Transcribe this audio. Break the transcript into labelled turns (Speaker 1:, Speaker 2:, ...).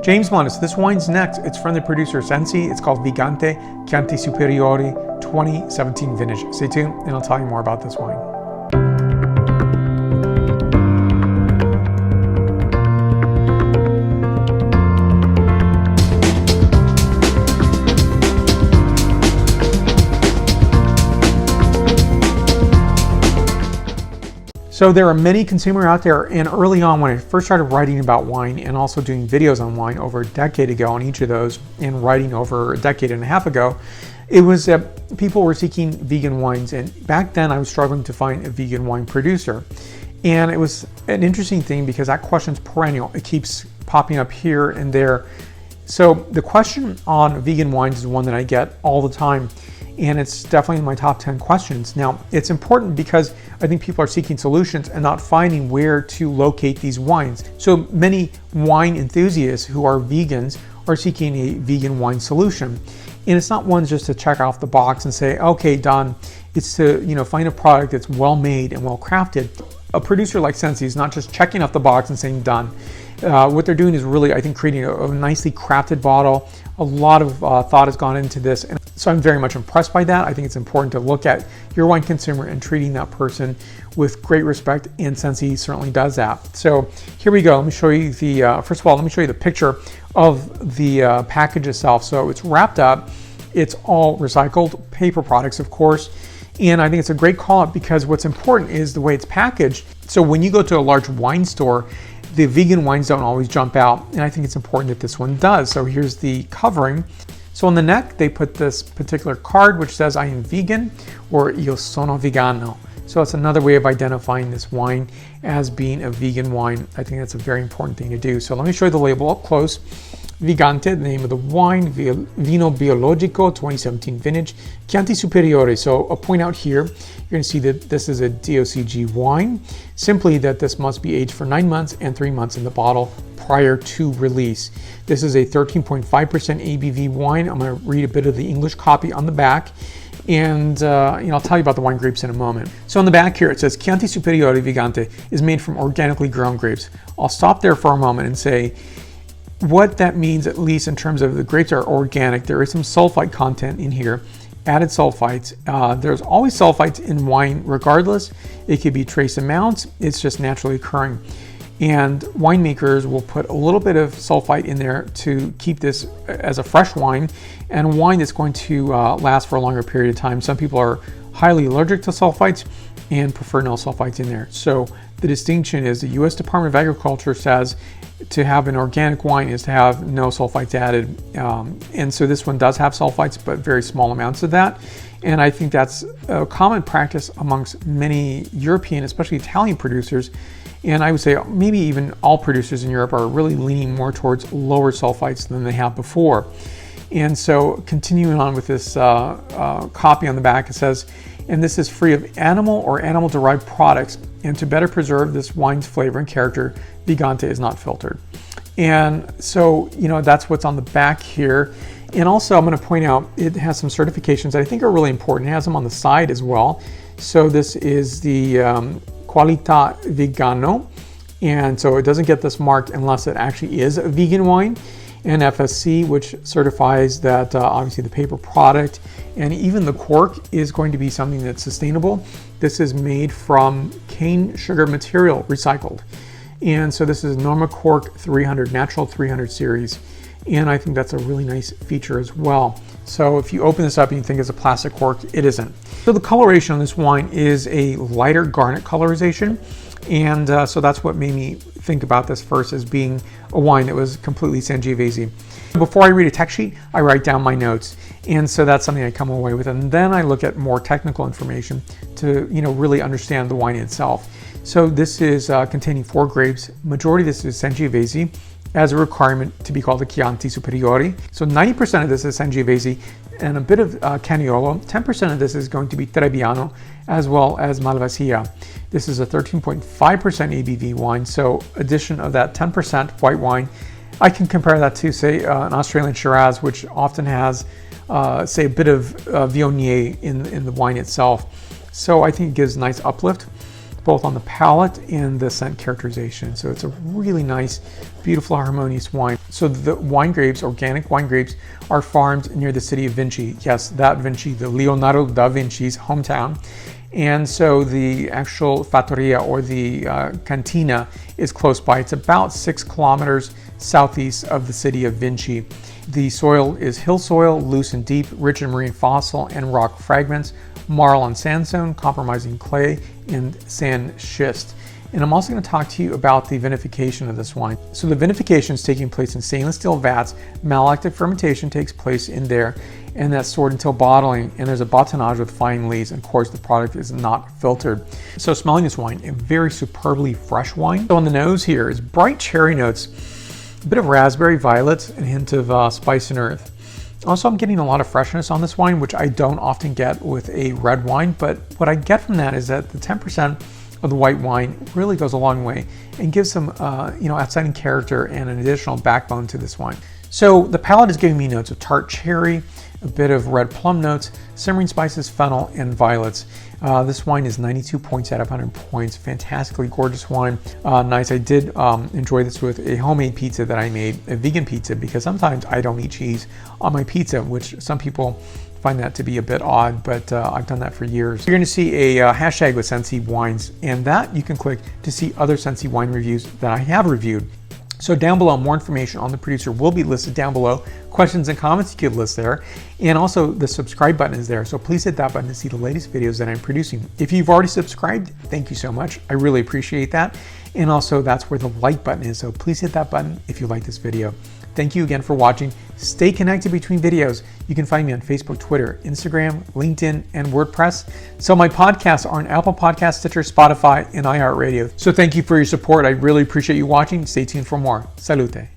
Speaker 1: James Monis, this wine's next. It's from the producer Sensi. It's called VigantE Chianti Superiore 2017 vintage. Stay tuned and I'll tell you more about this wine. So there are many consumers out there, and early on when I first started writing about wine and also doing videos on wine over a decade ago on each of those, and writing over a decade and a half ago, it was that people were seeking vegan wines, and back then I was struggling to find a vegan wine producer. And it was an interesting thing because that question's perennial. It keeps popping up here and there. So the question on vegan wines is one that I get all the time, and it's definitely in my top 10 questions. Now, it's important because I think people are seeking solutions and not finding where to locate these wines. So many wine enthusiasts who are vegans are seeking a vegan wine solution. And it's not one just to check off the box and say, okay, done. It's to find a product that's well made and well crafted. A producer like Sensi is not just checking off the box and saying done. What they're doing is really, I think, creating a nicely crafted bottle. A lot of thought has gone into this, and so I'm very much impressed by that. I think it's important to look at your wine consumer and treating that person with great respect, and Sensi certainly does that. So here we go. Let me show you the, first of all, let me show you the picture of the package itself. So it's wrapped up. It's all recycled paper products, of course. And I think it's a great call out because what's important is the way it's packaged. So when you go to a large wine store, the vegan wines don't always jump out, and I think it's important that this one does. So here's the covering. So on the neck, they put this particular card which says I am vegan, or Io sono vegano. So it's another way of identifying this wine as being a vegan wine. I think that's a very important thing to do. So let me show you the label up close. VigantE, the name of the wine, Vino Biologico 2017 vintage, Chianti Superiore. So I'll point out here, you're going to see that this is a DOCG wine, simply that this must be aged for 9 months and 3 months in the bottle prior to release. This is a 13.5% ABV wine. I'm going to read a bit of the English copy on the back, and I'll tell you about the wine grapes in a moment. So on the back here it says Chianti Superiore VigantE is made from organically grown grapes. I'll stop there for a moment and say what that means, at least in terms of the grapes are organic. There is some sulfite content in here, added sulfites. There's always sulfites in wine regardless. It could be trace amounts. It's just naturally occurring. And winemakers will put a little bit of sulfite in there to keep this as a fresh wine and wine that's going to last for a longer period of time. Some people are highly allergic to sulfites and prefer no sulfites in there. So the distinction is the U.S. Department of Agriculture says to have an organic wine is to have no sulfites added. And so this one does have sulfites, but very small amounts of that. And I think that's a common practice amongst many European, especially Italian producers. And I would say maybe even all producers in Europe are really leaning more towards lower sulfites than they have before. And so continuing on with this copy on the back, it says, and this is free of animal or animal-derived products, and to better preserve this wine's flavor and character, VigantE is not filtered. And so, that's what's on the back here. And also I'm going to point out, it has some certifications that I think are really important. It has them on the side as well. So this is the Qualità Vegano, and so it doesn't get this marked unless it actually is a vegan wine. And FSC, which certifies that obviously the paper product and even the cork is going to be something that's sustainable. This is made from cane sugar material recycled. And so this is Norma Cork 300, Natural 300 series. And I think that's a really nice feature as well. So if you open this up and you think it's a plastic cork, it isn't. So the coloration on this wine is a lighter garnet colorization. And so that's what made me think about this first as being a wine that was completely Sangiovese. Before I read a tech sheet, I write down my notes. And so that's something I come away with. And then I look at more technical information to really understand the wine itself. So this is containing 4 grapes. Majority of this is Sangiovese as a requirement to be called a Chianti Superiore. So 90% of this is Sangiovese and a bit of Caniolo. 10% of this is going to be Trebbiano as well as Malvasia. This is a 13.5% ABV wine, so addition of that 10% white wine. I can compare that to, say, an Australian Shiraz, which often has, say, a bit of Viognier in the wine itself. So I think it gives a nice uplift. both on the palate and the scent characterization. So it's a really nice, beautiful, harmonious wine. So the wine grapes, organic wine grapes, are farmed near the city of Vinci. Yes, that Vinci, the Leonardo da Vinci's hometown. And so the actual fattoria, or the cantina, is close by. It's about 6 kilometers southeast of the city of Vinci. The soil is hill soil, loose and deep, rich in marine fossil and rock fragments, marl and sandstone, compromising clay, and sand schist. And I'm also going to talk to you about the vinification of this wine. So the vinification is taking place in stainless steel vats. Malolactic fermentation takes place in there, and that's stored until bottling. And there's a botonnage with fine lees, and of course the product is not filtered. So smelling this wine, a very superbly fresh wine. So on the nose here is bright cherry notes, a bit of raspberry, violets, and a hint of spice and earth. Also, I'm getting a lot of freshness on this wine, which I don't often get with a red wine, but what I get from that is that the 10% of the white wine really goes a long way and gives some outstanding character and an additional backbone to this wine. So the palate is giving me notes of tart cherry, a bit of red plum notes, simmering spices, fennel, and violets. This wine is 92 points out of 100 points. Fantastically gorgeous wine. Nice. I did enjoy this with a homemade pizza that I made, a vegan pizza, because sometimes I don't eat cheese on my pizza, which some people find that to be a bit odd, but I've done that for years. You're going to see a hashtag with Sensi Wines, and that you can click to see other Sensi wine reviews that I have reviewed. So down below, more information on the producer will be listed down below. Questions and comments you can list there. And also the subscribe button is there. So please hit that button to see the latest videos that I'm producing. If you've already subscribed, thank you so much. I really appreciate that. And also that's where the like button is. So please hit that button if you like this video. Thank you again for watching. Stay connected between videos. You can find me on Facebook, Twitter, Instagram, LinkedIn, and WordPress. So my podcasts are on Apple Podcasts, Stitcher, Spotify, and iHeartRadio. So thank you for your support. I really appreciate you watching. Stay tuned for more. Salute.